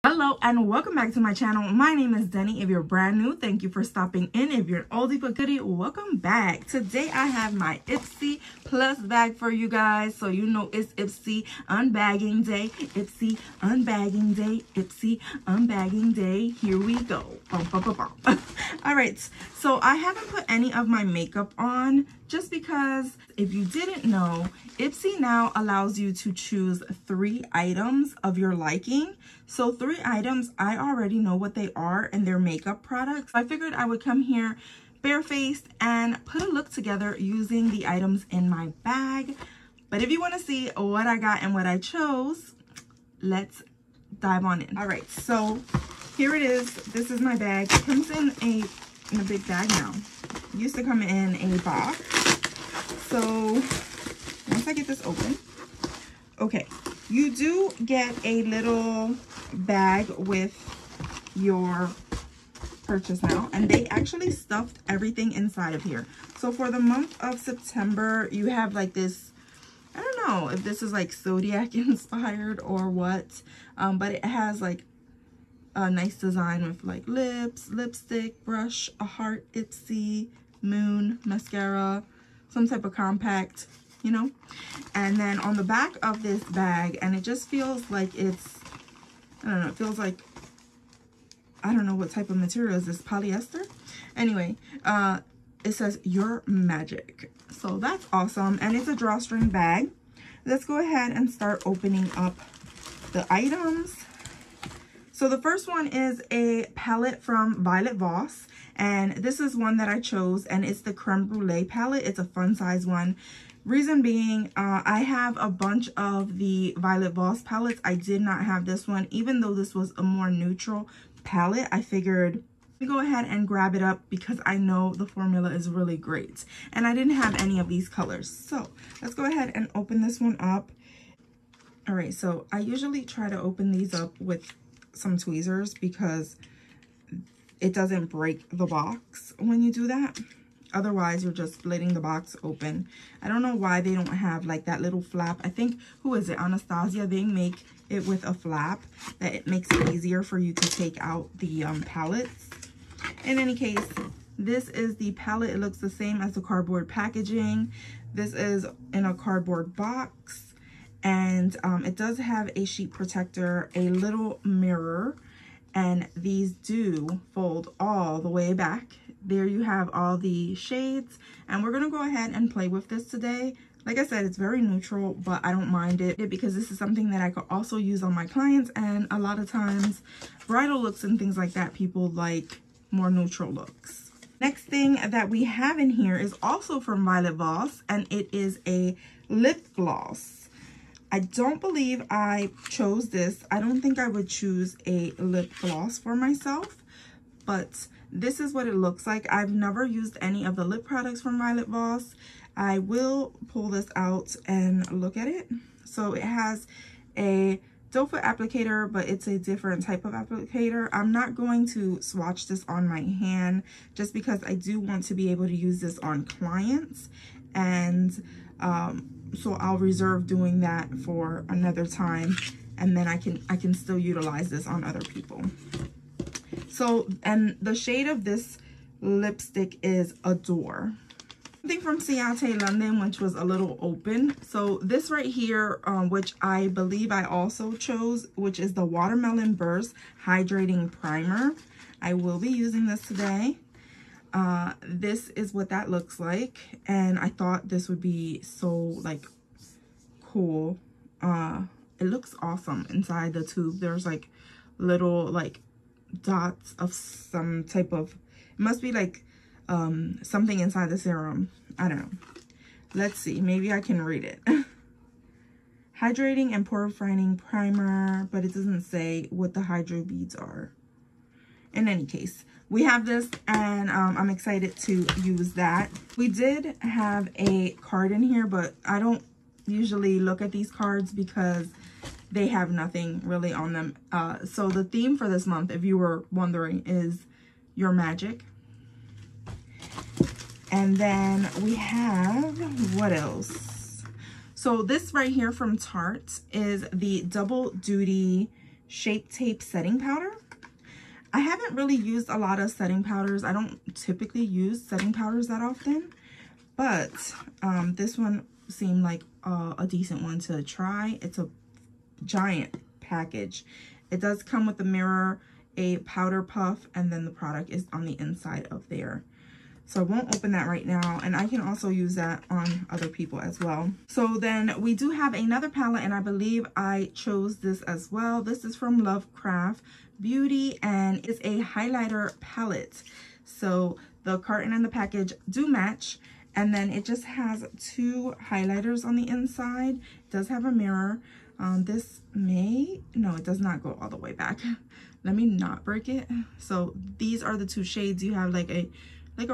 Hello and welcome back to my channel. My name is Deni. If you're brand new, thank you for stopping in. If you're an oldie but goodie, welcome back. Today I have my IPSY Plus bag for you guys. So you know it's IPSY unbagging day. IPSY unbagging day. IPSY unbagging day. Here we go. All right. So I haven't put any of my makeup on just because if you didn't know, IPSY now allows you to choose 3 items of your liking. So 3 items, I already know what they are and they're makeup products. I figured I would come here barefaced and put a look together using the items in my bag. But if you want to see what I got and what I chose, let's dive on in. All right, so here it is. This is my bag. It comes in a big bag now. It used to come in a box. So once I get this open, okay, you do get a little bag with your purchase now, and they actually stuffed everything inside of here. So for the month of September, you have like this, I don't know if this is like Zodiac inspired or what, but it has like a nice design with like lips, lipstick, brush, a heart, IPSY, moon, mascara, some type of compact, you know. And then on the back of this bag, and it just feels like it's, I don't know, it feels like, I don't know what type of material is this, polyester? Anyway, it says your magic. So that's awesome, and it's a drawstring bag. Let's go ahead and start opening up the items. So the first one is a palette from Violet Voss, and this is one that I chose, and it's the Creme Brulee palette. It's a fun size one. Reason being, I have a bunch of the Violet Voss palettes. I did not have this one. Even though this was a more neutral palette, I figured go ahead and grab it up because I know the formula is really great. And I didn't have any of these colors. So let's go ahead and open this one up. All right, so I usually try to open these up with some tweezers because it doesn't break the box when you do that. Otherwise, you're just splitting the box open. I don't know why they don't have like that little flap. I think, who is it? Anastasia, they make it with a flap that it makes it easier for you to take out the palettes. In any case, this is the palette. It looks the same as the cardboard packaging. This is in a cardboard box, and it does have a sheet protector, a little mirror, and these do fold all the way back. There you have all the shades, and we're gonna go ahead and play with this today. Like I said, it's very neutral, but I don't mind it because this is something that I could also use on my clients, and a lot of times bridal looks and things like that, people like more neutral looks. Next thing that we have in here is also from Violet Voss, and it is a lip gloss. I don't believe I chose this. I don't think I would choose a lip gloss for myself, but this is what it looks like. I've never used any of the lip products from Violet Voss. I will pull this out and look at it. So it has a doe foot applicator, but it's a different type of applicator. I'm not going to swatch this on my hand just because I do want to be able to use this on clients, and so I'll reserve doing that for another time, and then I can still utilize this on other people. So, and the shade of this lipstick is Adore. Something from Ciate London, which was a little open. So this right here, which I believe I also chose, which is the Watermelon Burst Hydrating Primer. I will be using this today. This is what that looks like, and I thought this would be so like cool. It looks awesome inside the tube. There's like little like dots of some type of, it must be like something inside the serum. I don't know. Let's see, maybe I can read it. Hydrating and purifying primer, but it doesn't say what the hydro beads are. In any case, we have this, and I'm excited to use that. We did have a card in here, but I don't usually look at these cards because they have nothing really on them. So the theme for this month, if you were wondering, is your magic. And then we have, what else? So this right here from Tarte is the Double Duty Shape Tape setting powder. I haven't really used a lot of setting powders. I don't typically use setting powders that often, but this one seemed like a decent one to try. It's a giant package. It does come with a mirror, a powder puff, and then the product is on the inside of there. So I won't open that right now, and I can also use that on other people as well. So then we do have another palette, and I believe I chose this as well. This is from Lovecraft Beauty, and it's a highlighter palette. So the carton and the package do match, and then it just has 2 highlighters on the inside. It does have a mirror. This no, it does not go all the way back. Let me not break it. So these are the 2 shades. You have like a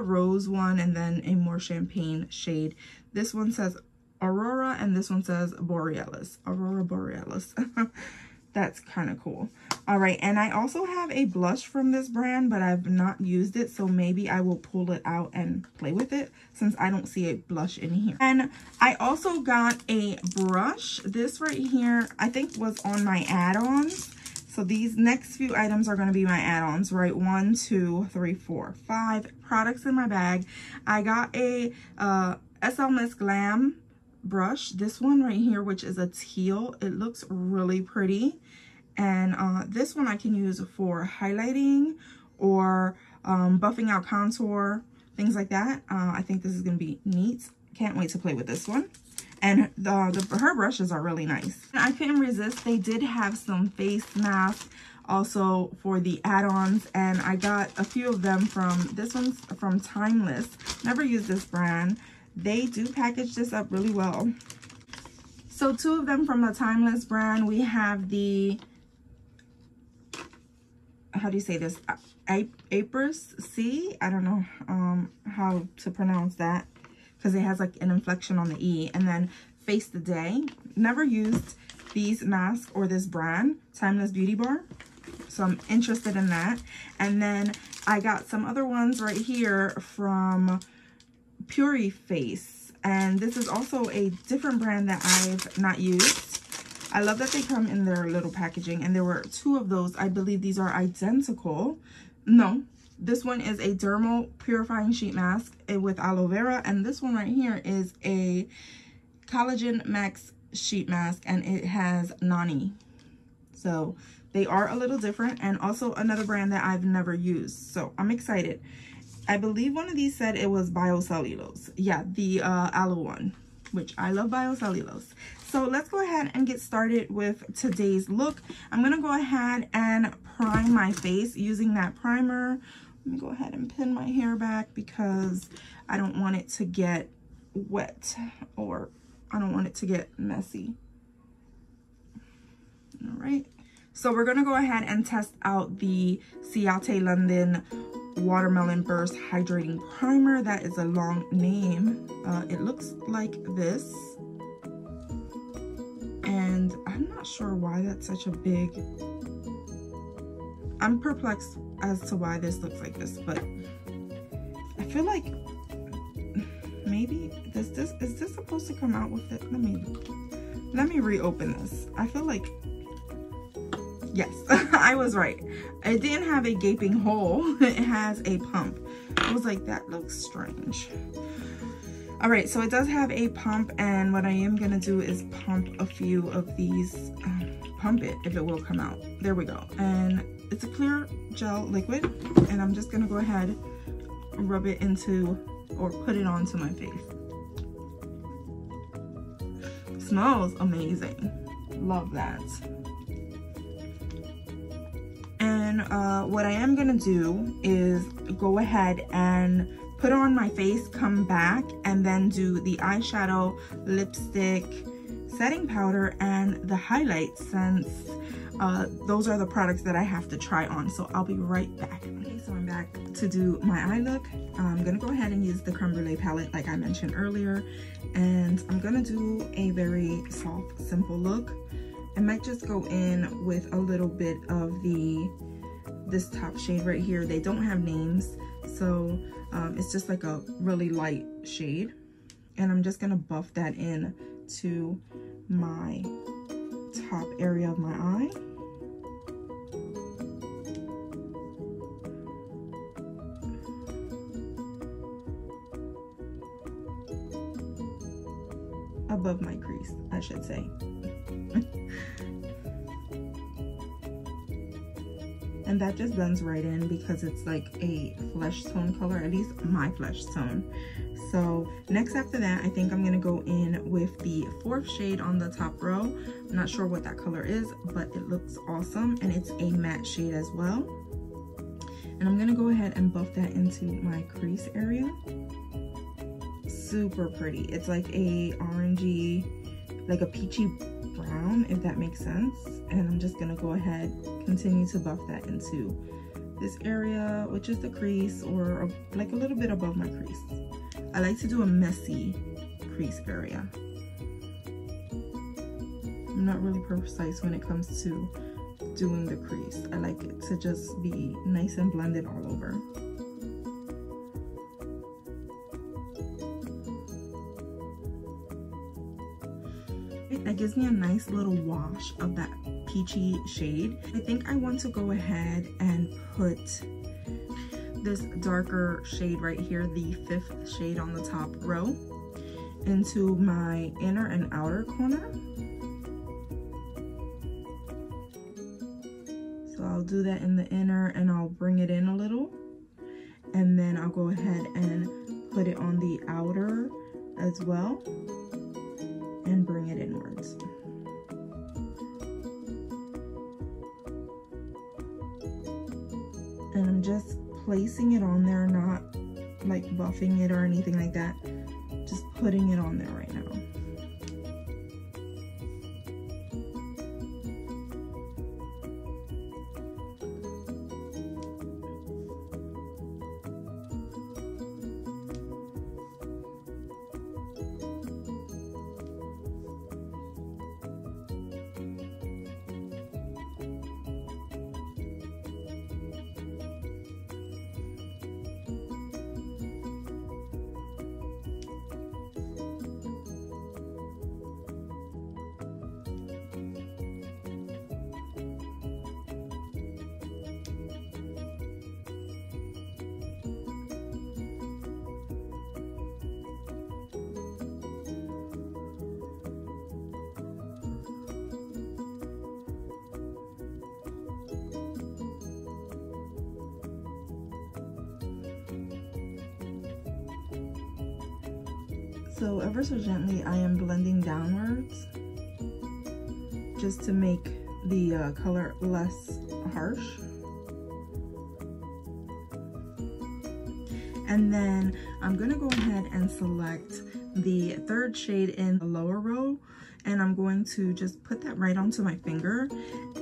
rose one and then a more champagne shade. This one says Aurora and this one says Borealis. Aurora Borealis. That's kind of cool. All right, and I also have a blush from this brand, but I've not used it, so maybe I will pull it out and play with it since I don't see a blush in here. And I also got a brush. This right here, I think was on my add-ons. So these next few items are going to be my add-ons, right? 1, 2, 3, 4, 5 products in my bag. I got a IPSY Glam brush, this one right here, which is a teal. It looks really pretty, and this one I can use for highlighting or buffing out contour, things like that. I think this is going to be neat. Can't wait to play with this one. And her brushes are really nice. I couldn't resist. They did have some face masks also for the add-ons, and I got a few of them from, this one's from Timeless. Never used this brand. They do package this up really well. So 2 of them from the Timeless brand. We have the, how do you say this? IPSY. I don't know how to pronounce that, because it has like an inflection on the E. And then Face the Day. Never used these masks or this brand, Timeless Beauty Bar. So I'm interested in that. And then I got some other ones right here from Puri Face. And this is also a different brand that I've not used. I love that they come in their little packaging. And there were 2 of those. I believe these are identical. No. This one is a dermal purifying sheet mask with aloe vera, and this one right here is a collagen max sheet mask, and it has nani. So they are a little different, and also another brand that I've never used. So I'm excited. I believe one of these said it was biocellulose. Yeah, the aloe one, which I love biocellulose. So let's go ahead and get started with today's look. I'm gonna go ahead and prime my face using that primer. Let me go ahead and pin my hair back because I don't want it to get wet, or I don't want it to get messy. All right. So we're going to go ahead and test out the Ciate London Watermelon Burst Hydrating Primer. That is a long name. It looks like this. And I'm not sure why that's such a big... I'm perplexed as to why this looks like this, but I feel like maybe is this supposed to come out with it? Let me reopen this. I feel like, yes, I was right. It didn't have a gaping hole. It has a pump. I was like, that looks strange. All right, so it does have a pump, and what I am gonna do is pump a few of these, pump it if it will come out. There we go. And it's a clear gel liquid, and I'm just gonna go ahead and rub it into, or put it onto my face. Smells amazing. Love that. And what I am gonna do is go ahead and put on my face, come back, and then do the eyeshadow, lipstick, setting powder, and the highlight, since those are the products that I have to try on. So I'll be right back. Okay, so I'm back to do my eye look. I'm gonna go ahead and use the Creme Brulee palette like I mentioned earlier, and I'm gonna do a very soft, simple look. I might just go in with a little bit of this top shade right here. They don't have names, so it's just like a really light shade, and I'm just gonna buff that in to my top area of my eye. above my crease, I should say. And that just blends right in because it's like a flesh tone color, at least my flesh tone. So next after that, I think I'm gonna go in with the 4th shade on the top row. I'm not sure what that color is, but it looks awesome, and it's a matte shade as well. And I'm gonna go ahead and buff that into my crease area. Super pretty. It's like a orangey, like a peachy brown, if that makes sense. And I'm just gonna go ahead, continue to buff that into this area, which is the crease, or like a little bit above my crease. I like to do a messy crease area. I'm not really precise when it comes to doing the crease. I like it to just be nice and blended all over. That gives me a nice little wash of that peachy shade. I think I want to go ahead and put this darker shade right here, the 5th shade on the top row, into my inner and outer corner. So I'll do that in the inner and I'll bring it in a little. And then I'll go ahead and put it on the outer as well and bring it inwards. And I'm just placing it on there, not like buffing it or anything like that. Just putting it on there right now. So ever so gently, I am blending downwards just to make the color less harsh. And then I'm gonna go ahead and select the 3rd shade in the lower row, and I'm going to just put that right onto my finger,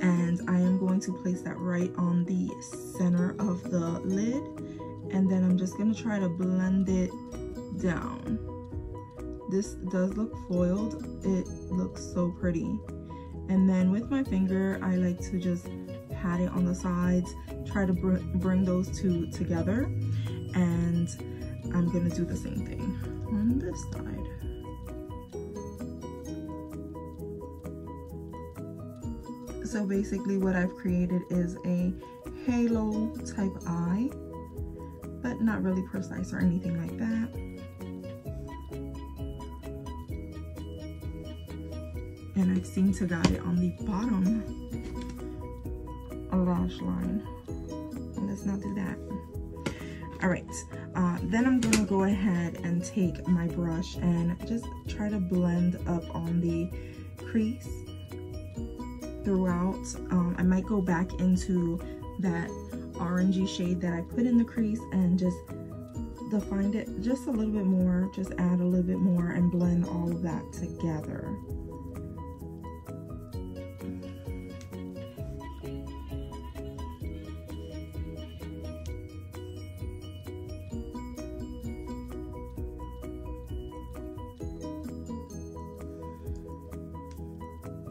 and I am going to place that right on the center of the lid, and then I'm just gonna try to blend it down. This does look foiled. It looks so pretty. And then with my finger, I like to just pat it on the sides, try to bring those two together. And I'm gonna do the same thing on this side. So basically what I've created is a halo type eye, but not really precise or anything like that. And I seem to got it on the bottom lash line. Let's not do that. All right, then I'm gonna go ahead and take my brush and just try to blend up on the crease throughout. I might go back into that orangey shade that I put in the crease and just define it just a little bit more, just add a little bit more and blend all of that together.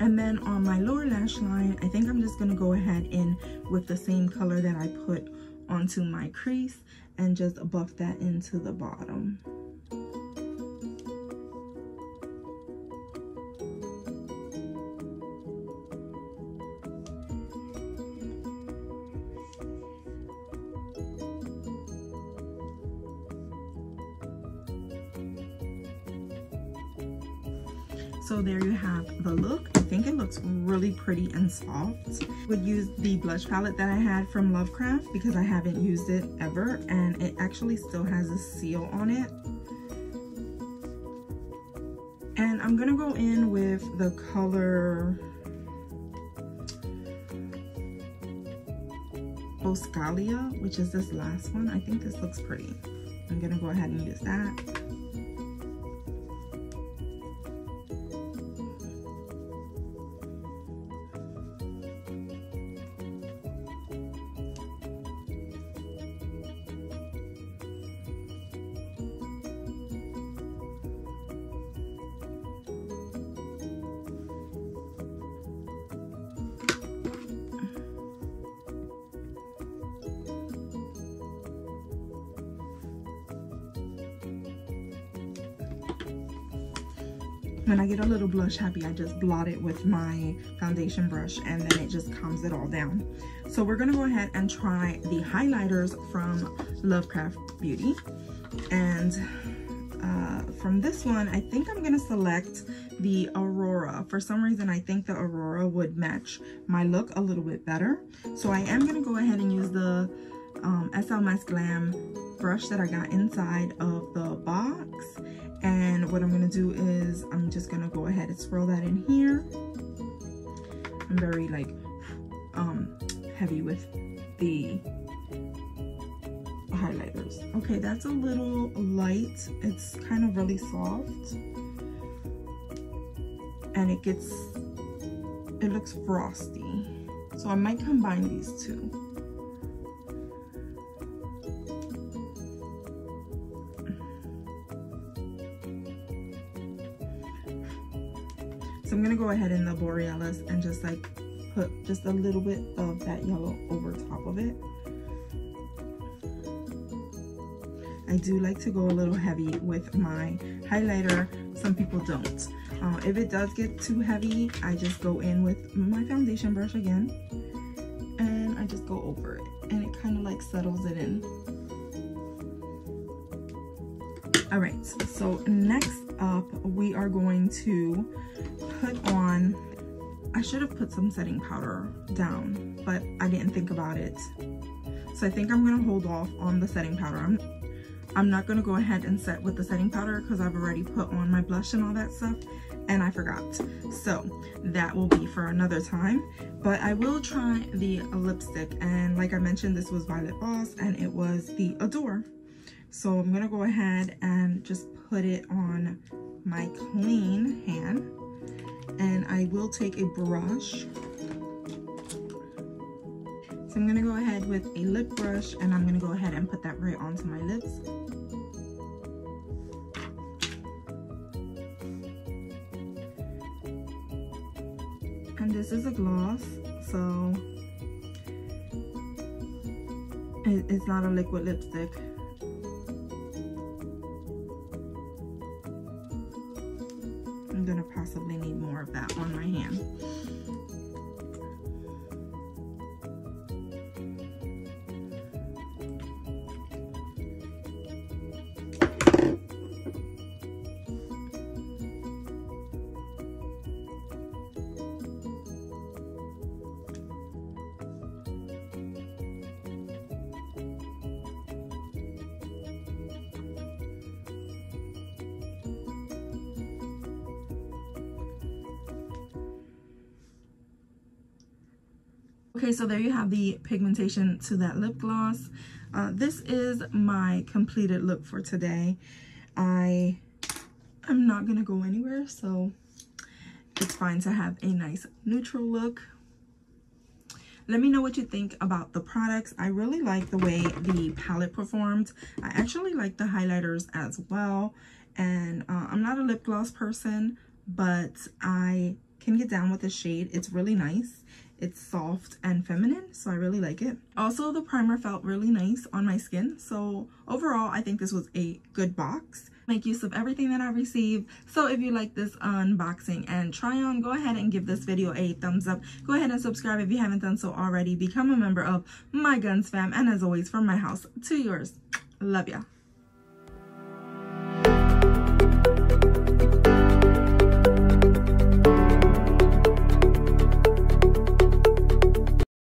And then on my lower lash line, I think I'm just gonna go ahead in with the same color that I put onto my crease and just buff that into the bottom. So there you have the look. I think it looks really pretty and soft. Would use the blush palette that I had from Lovecraft because I haven't used it ever, and it actually still has a seal on it. And I'm gonna go in with the color Oscalia, which is this last one. I think this looks pretty. I'm gonna go ahead and use that. When I get a little blush happy, I just blot it with my foundation brush and then it just calms it all down. So we're gonna go ahead and try the highlighters from Lovecraft Beauty. And from this one, I think I'm gonna select the Aurora. For some reason, I think the Aurora would match my look a little bit better. So I am gonna go ahead and use the IPSY Glam brush that I got inside of the box. And what I'm gonna do is I'm just gonna go ahead and swirl that in here. I'm very like heavy with the highlighters. Okay, that's a little light. It's kind of really soft. And it looks frosty. So I might combine these two. So I'm gonna go ahead in the Borealis and just like put just a little bit of that yellow over top of it. I do like to go a little heavy with my highlighter. Some people don't. If it does get too heavy, I just go in with my foundation brush again and I just go over it and it kind of like settles it in. All right, so next up we are going to put on, I should have put some setting powder down, but I didn't think about it. So I think I'm gonna hold off on the setting powder. I'm not gonna go ahead and set with the setting powder because I've already put on my blush and all that stuff and I forgot. So that will be for another time, but I will try the lipstick. And like I mentioned, this was Violet Boss and it was the Adore. So I'm gonna go ahead and just put it on my clean hand. And I will take a brush. So I'm gonna go ahead with a lip brush and I'm gonna go ahead and put that right onto my lips. And this is a gloss, so it's not a liquid lipstick. I'm gonna possibly need more of that on my hand. Okay, so there you have the pigmentation to that lip gloss. This is my completed look for today. I am not gonna go anywhere, so it's fine to have a nice neutral look. Let me know what you think about the products. I really like the way the palette performed. I actually like the highlighters as well. And I'm not a lip gloss person, but I can get down with the shade. It's really nice. It's soft and feminine, so I really like it. Also, the primer felt really nice on my skin. So overall, I think this was a good box. Make use of everything that I received. So if you like this unboxing and try on, go ahead and give this video a thumbs up. Go ahead and subscribe if you haven't done so already. Become a member of my Gonz fam. And as always, from my house to yours. Love ya.